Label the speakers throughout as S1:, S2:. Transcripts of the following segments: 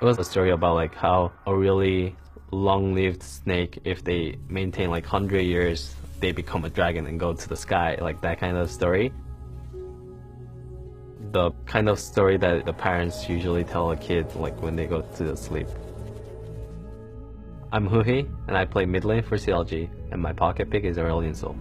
S1: It was a story about like how a really long-lived snake, if they maintain like 100 years, they become a dragon and go to the sky, like that kind of story. The kind of story that the parents usually tell a kid like when they go to sleep. I'm Huhi, and I play mid lane for CLG, and my pocket pick is Aurelion Sol.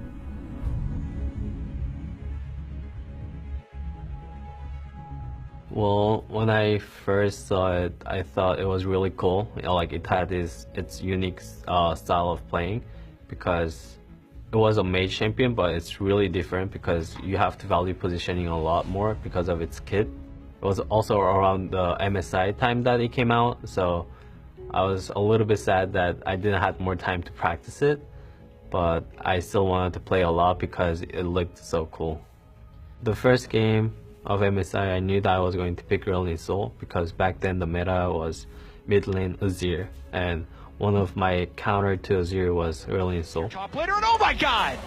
S1: Well, when I first saw it, I thought it was really cool. You know, like it had its unique style of playing, because it was a mage champion, but it's really different because you have to value positioning a lot more because of its kit. It was also around the MSI time that it came out, so I was a little bit sad that I didn't have more time to practice it, but I still wanted to play a lot because it looked so cool. The first game of MSI, I knew that I was going to pick Aurelion Sol because back then the meta was mid lane Azir, and one of my counter to Azir was Aurelion Sol.
S2: Top laner, and oh my god!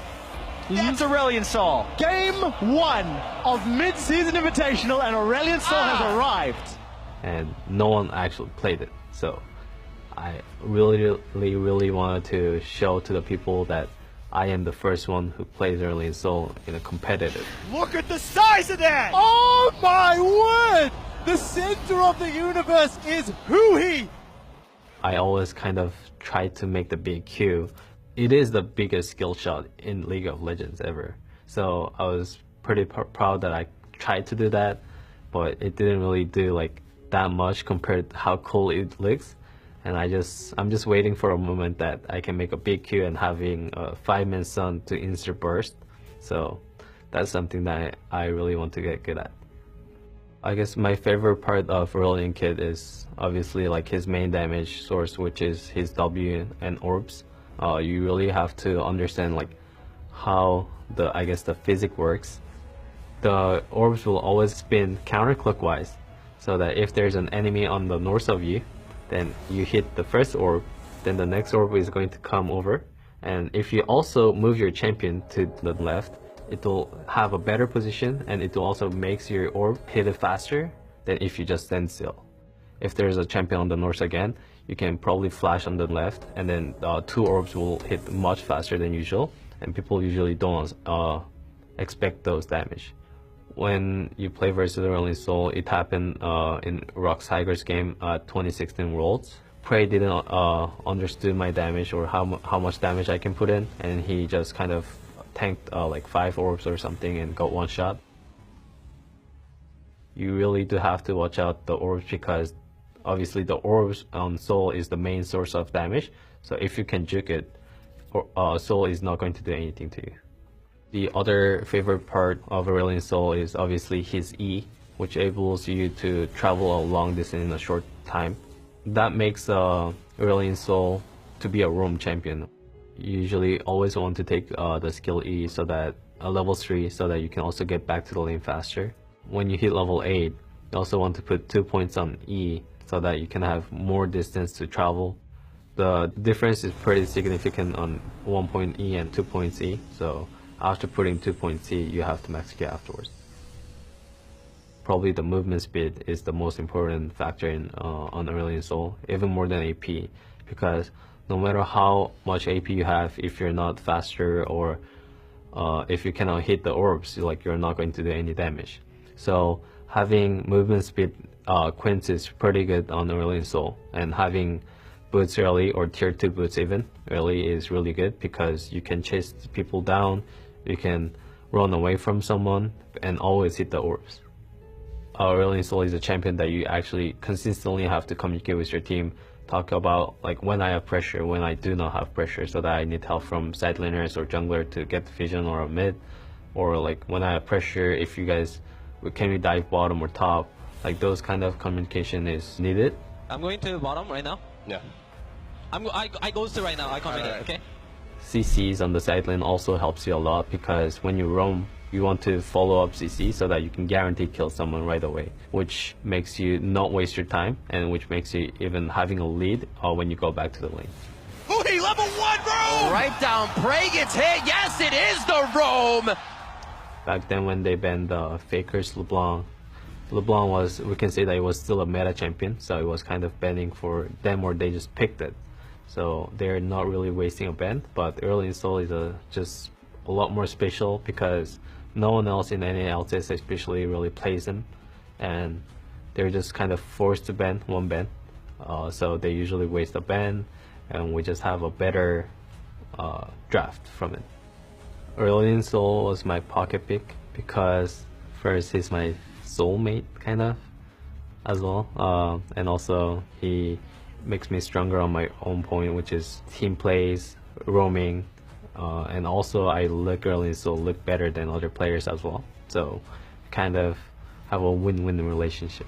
S2: That's Aurelion Sol. Game 1 of mid-season invitational, and Aurelion Sol has arrived.
S1: And no one actually played it, so I really wanted to show to the people that I am the first one who plays Aurelion Sol in a competitive.
S2: Look at the size of that! Oh my word! The center of the universe is huhi!
S1: I always kind of try to make the big Q. It is the biggest skill shot in League of Legends ever. So I was pretty proud that I tried to do that, but it didn't really do like that much compared to how cool it looks. And I'm just waiting for a moment that I can make a big Q and having a 5-man stun to instant burst. So that's something that I really want to get good at. I guess my favorite part of Aurelion Kid is obviously like his main damage source, which is his W and orbs. You really have to understand like how the physics works. The orbs will always spin counterclockwise, so that if there's an enemy on the north of you, then you hit the first orb, then the next orb is going to come over. And if you also move your champion to the left, it will have a better position, and it will also makes your orb hit it faster than if you just stand still. If there's a champion on the north again, you can probably flash on the left, and then 2 orbs will hit much faster than usual, and people usually don't expect those damage. When you play versus Aurelion Sol, it happened in Rock Tiger's game at 2016 Worlds. Prey didn't understood my damage or how much damage I can put in, and he just kind of tanked like 5 orbs or something and got one shot. You really do have to watch out the orbs, because obviously the orbs on Sol is the main source of damage. So if you can juke it, Sol is not going to do anything to you. The other favorite part of Aurelion Sol is obviously his E, which enables you to travel a long distance in a short time. That makes Aurelion Sol to be a roam champion. You usually always want to take the skill E, so that level 3, so that you can also get back to the lane faster. When you hit level 8, you also want to put 2 points on E, so that you can have more distance to travel. The difference is pretty significant on 1 point E and 2 points E, so after putting 2 points E, you have to max Q afterwards. Probably the movement speed is the most important factor on Aurelion Sol, even more than AP, because no matter how much AP you have, if you're not faster or if you cannot hit the orbs, you're not going to do any damage. So having movement speed quints is pretty good on Aurelion Sol, and having boots early, or tier 2 boots even early, is really good because you can chase people down, you can run away from someone, and always hit the orbs. Aurelion Sol is a champion that you actually consistently have to communicate with your team, talk about like when I have pressure, when I do not have pressure, so that I need help from side laners or jungler to get the vision or a mid, or like when I have pressure, if you guys, can we dive bottom or top, like those kind of communication is needed.
S3: I'm going to bottom right now.
S4: Yeah.
S3: I goes to right now. I come in, okay?
S1: CCs on the side lane also helps you a lot, because when you roam, you want to follow up CC so that you can guarantee kill someone right away, which makes you not waste your time, and which makes you even having a lead when you go back to the lane.
S2: Huhi, level 1 roam! Right down, Prey gets hit. Yes, it is the roam!
S1: Back then when they banned Faker's LeBlanc, LeBlanc was, we can say that it was still a meta champion, so it was kind of banning for them, or they just picked it. So they're not really wasting a ban, but Aurelion Sol is just a lot more special because no one else in any LCS especially really plays him, and they're just kind of forced to ban one ban. So they usually waste a ban, and we just have a better draft from it. Aurelion Sol was my pocket pick because first he's my soulmate kind of as well, and also he makes me stronger on my own point, which is team plays, roaming, and also I look Aurelion Sol look better than other players as well. So kind of have a win-win relationship.